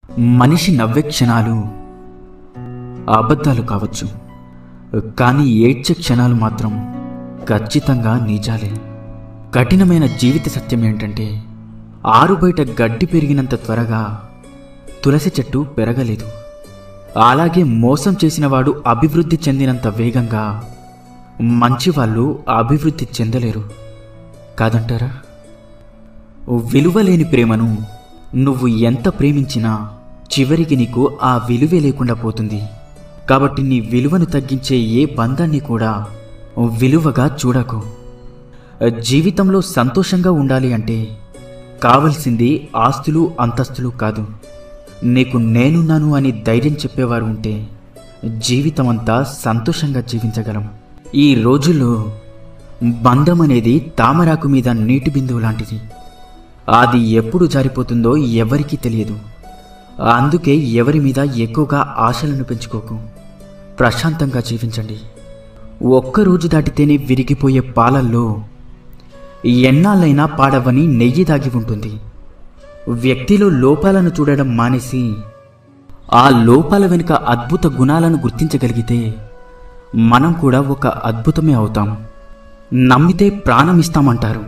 మనిషి నవ్వే క్షణాలు అబద్ధాలు కావచ్చు, కానీ ఏడ్చే క్షణాలు మాత్రం ఖచ్చితంగా నిజాలే. కఠినమైన జీవిత సత్యం ఏంటంటే, ఆరుబయట గడ్డి పెరిగినంత త్వరగా తులసి చెట్టు పెరగలేదు. అలాగే మోసం చేసినవాడు అభివృద్ధి చెందినంత వేగంగా మంచివాళ్ళు అభివృద్ధి చెందలేరు కాదంటారా? విలువలేని ప్రేమను నువ్వు ఎంత ప్రేమించినా చివరికి నీకు ఆ విలువే లేకుండా పోతుంది. కాబట్టి నీ విలువను తగ్గించే ఏ బంధాన్ని కూడా విలువగా చూడకు. జీవితంలో సంతోషంగా ఉండాలి అంటే కావలసింది ఆస్తులు అంతస్తులు కాదు. నీకు నేనున్నాను అని ధైర్యం చెప్పేవారు ఉంటే జీవితమంతా సంతోషంగా జీవించగలం. ఈ రోజుల్లో బంధం అనేది తామరాకు మీద నీటి బిందువు లాంటిది. అది ఎప్పుడు జారిపోతుందో ఎవరికీ తెలియదు. అందుకే ఎవరి మీద ఎక్కువగా ఆశలను పెంచుకోకు. ప్రశాంతంగా జీవించండి. ఒక్కరోజు దాటితేనే విరిగిపోయే పాలల్లో ఎన్నాళ్ళైనా పాడవని నెయ్యి దాగి ఉంటుంది. వ్యక్తిలో లోపాలను చూడడం మానేసి ఆ లోపాల వెనుక అద్భుత గుణాలను గుర్తించగలిగితే మనం కూడా ఒక అద్భుతమే అవుతాం. నమ్మితే ప్రాణం ఇస్తామంటారు.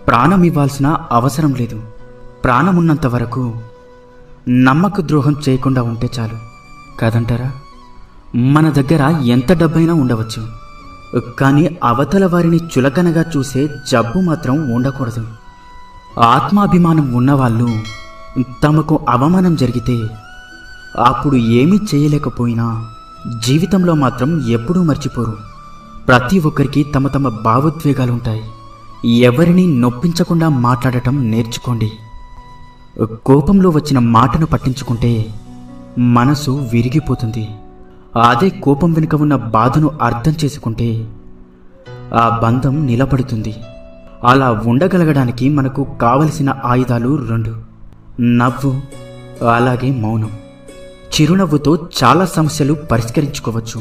ప్రాణం ఇవ్వాల్సిన అవసరం లేదు. ప్రాణమున్నంత వరకు నమ్మక ద్రోహం చేయకుండా ఉంటే చాలు కాదంటారా? మన దగ్గర ఎంత డబ్బైనా ఉండవచ్చు, కానీ అవతల వారిని చులకనగా చూసే జబ్బు మాత్రం ఉండకూడదు. ఆత్మాభిమానం ఉన్నవాళ్ళు తమకు అవమానం జరిగితే అప్పుడు ఏమీ చేయలేకపోయినా జీవితంలో మాత్రం ఎప్పుడూ మర్చిపోరు. ప్రతి ఒక్కరికి తమ తమ భావోద్వేగాలుంటాయి. ఎవరిని నొప్పించకుండా మాట్లాడటం నేర్చుకోండి. కోపంలో వచ్చిన మాటను పట్టించుకుంటే మనసు విరిగిపోతుంది. అదే కోపం వెనుక ఉన్న బాధను అర్థం చేసుకుంటే ఆ బంధం నిలబడుతుంది. అలా ఉండగలగడానికి మనకు కావలసిన ఆయుధాలు 2: నవ్వు, అలాగే మౌనం. చిరునవ్వుతో చాలా సమస్యలు పరిష్కరించుకోవచ్చు,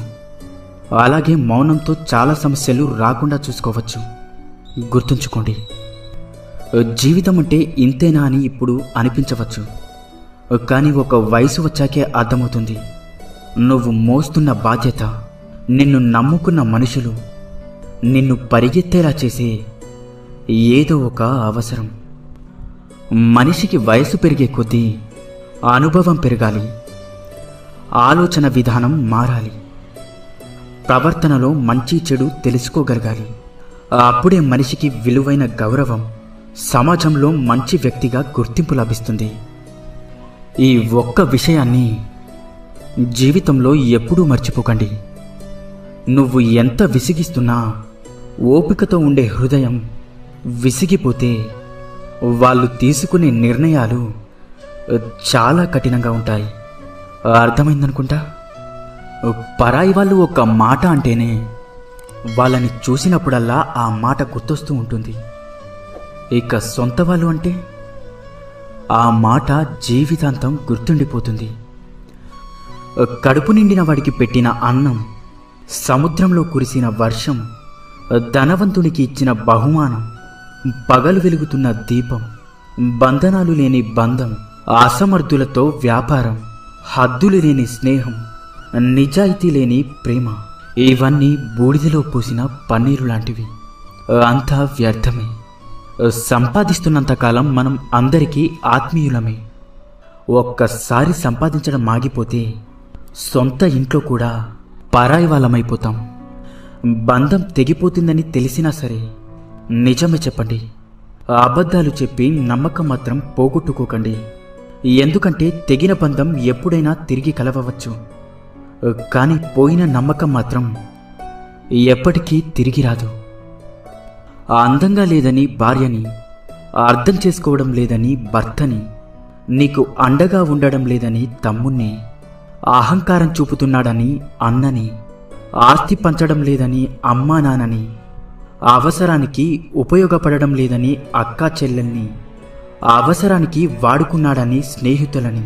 అలాగే మౌనంతో చాలా సమస్యలు రాకుండా చూసుకోవచ్చు. గుర్తుంచుకోండి, జీవితం అంటే ఇంతేనా అని ఇప్పుడు అనిపించవచ్చు, కానీ ఒక వయసు వచ్చాకే అర్థమవుతుంది. నువ్వు మోస్తున్న బాధ్యత, నిన్ను నమ్ముకున్న మనుషులు, నిన్ను పరిగెత్తేలా చేసే ఏదో ఒక అవసరం. మనిషికి వయసు పెరిగే కొద్దీ అనుభవం పెరగాలి, ఆలోచన విధానం మారాలి, ప్రవర్తనలో మంచి చెడు తెలుసుకోగలగాలి. అప్పుడే మనిషికి విలువైన గౌరవం, సమాజంలో మంచి వ్యక్తిగా గుర్తింపు లభిస్తుంది. ఈ ఒక్క విషయాన్ని జీవితంలో ఎప్పుడూ మర్చిపోకండి. నువ్వు ఎంత విసిగిస్తున్నా ఓపికతో ఉండే హృదయం విసిగిపోతే వాళ్ళు తీసుకునే నిర్ణయాలు చాలా కఠినంగా ఉంటాయి. అర్థమైందనుకుంటా. పరాయి వాళ్ళు ఒక మాట అంటేనే వాళ్ళని చూసినప్పుడల్లా ఆ మాట గుర్తొస్తూ ఉంటుంది. ఇక సొంత వాళ్ళు అంటే ఆ మాట జీవితాంతం గుర్తుండిపోతుంది. కడుపు నిండిన వాడికి పెట్టిన అన్నం, సముద్రంలో కురిసిన వర్షం, ధనవంతునికి ఇచ్చిన బహుమానం, పగలు వెలుగుతున్న దీపం, బంధనాలు లేని బంధం, అసమర్థులతో వ్యాపారం, హద్దులు లేని స్నేహం, నిజాయితీ లేని ప్రేమ, ఇవన్నీ బూడిదలో పోసిన పన్నీరు లాంటివి. అంతా వ్యర్థమే. సంపాదిస్తున్నంతకాలం మనం అందరికీ ఆత్మీయులమే. ఒక్కసారి సంపాదించడం ఆగిపోతే సొంత ఇంట్లో కూడా పరాయి వాళ్ళమైపోతాం. బంధం తెగిపోతుందని తెలిసినా సరే నిజమే చెప్పండి. అబద్ధాలు చెప్పి నమ్మకం మాత్రం పోగొట్టుకోకండి. ఎందుకంటే తెగిన బంధం ఎప్పుడైనా తిరిగి కలవవచ్చు, కానీ పోయిన నమ్మకం మాత్రం ఎప్పటికీ తిరిగి రాదు. అందంగా లేదని భార్యని, అర్థం చేసుకోవడం లేదని భర్తని, నీకు అండగా ఉండడం లేదని తమ్ముణ్ణి, అహంకారం చూపుతున్నాడని అన్నని, ఆస్తి పంచడం లేదని అమ్మా నాన్నని, అవసరానికి ఉపయోగపడడం లేదని అక్కా చెల్లెల్ని, అవసరానికి వాడుకున్నాడని స్నేహితులని,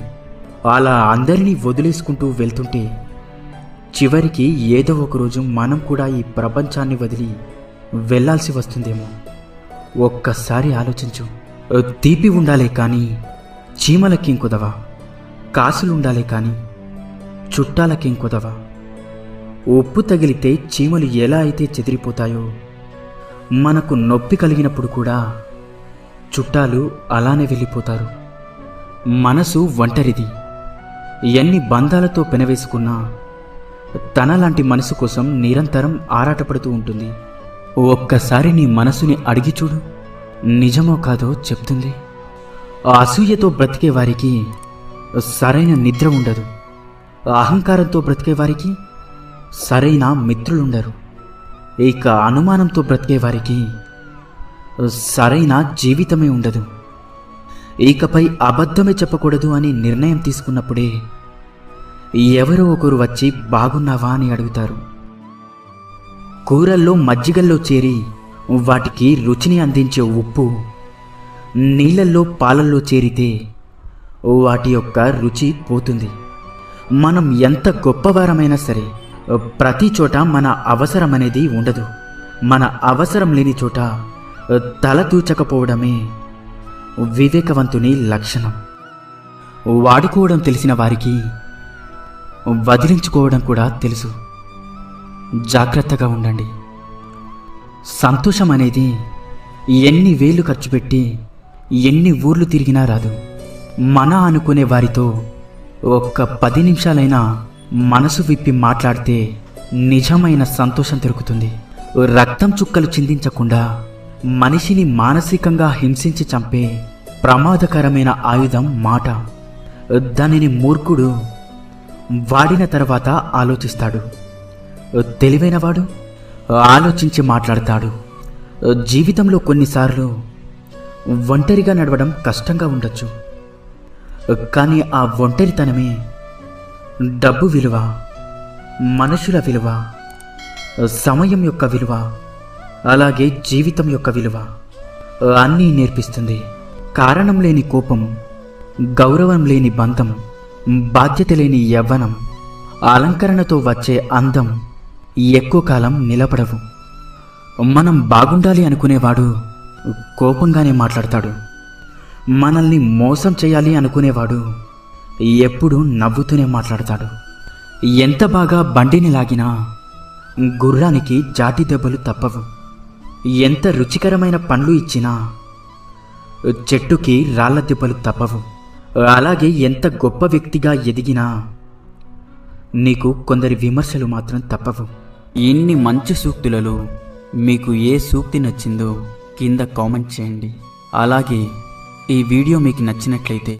అలా అందరినీ వదిలేసుకుంటూ వెళ్తుంటే చివరికి ఏదో ఒకరోజు మనం కూడా ఈ ప్రపంచాన్ని వదిలి వెళ్ళాల్సి వస్తుందేమో. ఒక్కసారి ఆలోచించు. తీపి ఉండాలే కానీ చీమలకి కుదవా. కాసులుండాలే కాని చుట్టాలకేం కొదవ. ఉప్పు తగిలితే చీమలు ఎలా అయితే చెదిరిపోతాయో, మనకు నొప్పి కలిగినప్పుడు కూడా చుట్టాలు అలానే వెళ్ళిపోతారు. మనసు ఒంటరిది. ఎన్ని బంధాలతో పెనవేసుకున్నా తనలాంటి మనసు కోసం నిరంతరం ఆరాటపడుతూ ఉంటుంది. ఒక్కసారి నీ మనసుని అడిగి చూడు, నిజమో కాదో చెప్తుంది. అసూయతో బ్రతికే వారికి సరైన నిద్ర ఉండదు. అహంకారంతో బ్రతికే వారికి సరైన మిత్రులుండరు. ఇక అనుమానంతో బ్రతికే వారికి సరైన జీవితమే ఉండదు. ఇకపై అబద్ధమే చెప్పకూడదు అని నిర్ణయం తీసుకున్నప్పుడే ఎవరో ఒకరు వచ్చి బాగున్నావా అని అడుగుతారు. కూరల్లో మజ్జిగల్లో చేరి వాటికి రుచిని అందించే ఉప్పు నీళ్ళల్లో పాలల్లో చేరితే వాటి యొక్క రుచి పోతుంది. మనం ఎంత గొప్పవారమైనా సరే ప్రతి చోట మన అవసరం అనేది ఉండదు. మన అవసరం లేని చోట తల దూచకపోవడమే వివేకవంతుని లక్షణం. వాడుకోవడం తెలిసిన వారికి వదిలించుకోవడం కూడా తెలుసు. జాగ్రత్తగా ఉండండి. సంతోషం అనేది ఎన్ని వేలు ఖర్చు పెట్టి ఎన్ని ఊర్లు తిరిగినా రాదు. మన అనుకునే వారితో ఒక్క 10 నిమిషాలైనా మనసు విప్పి మాట్లాడితే నిజమైన సంతోషం దొరుకుతుంది. రక్తం చుక్కలు చిందించకుండా మనిషిని మానసికంగా హింసించి చంపే ప్రమాదకరమైన ఆయుధం మాట. దానిని మూర్ఖుడు వాడిన తర్వాత ఆలోచిస్తాడు. తెలివైనవాడు ఆలోచించి మాట్లాడతాడు. జీవితంలో కొన్నిసార్లు ఒంటరిగా నడవడం కష్టంగా ఉండొచ్చు. కానీ ఆ ఒంటరితనమే డబ్బు విలువ, మనుషుల విలువ, సమయం యొక్క విలువ, అలాగే జీవితం యొక్క విలువ అన్నీ నేర్పిస్తుంది. కారణం లేని కోపం, గౌరవం లేని బంధం, బాధ్యత లేని యవ్వనం, అలంకరణతో వచ్చే అందం ఎక్కువ కాలం నిలబడవు. మనం బాగుండాలి అనుకునేవాడు కోపంగానే మాట్లాడతాడు. మనల్ని మోసం చేయాలి అనుకునేవాడు ఎప్పుడూ నవ్వుతూనే మాట్లాడతాడు. ఎంత బాగా బండిని లాగినా గుర్రానికి జాటి దెబ్బలు తప్పవు. ఎంత రుచికరమైన పండ్లు ఇచ్చినా చెట్టుకి రాళ్ల దెబ్బలు తప్పవు. అలాగే ఎంత గొప్ప వ్యక్తిగా ఎదిగినా నీకు కొందరి విమర్శలు మాత్రం తప్పవు. ఇన్ని మంచి సూక్తులలో మీకు ఏ సూక్తి నచ్చిందో కింద కామెంట్ చేయండి. అలాగే ఈ వీడియో మీకు నచ్చినట్లయితే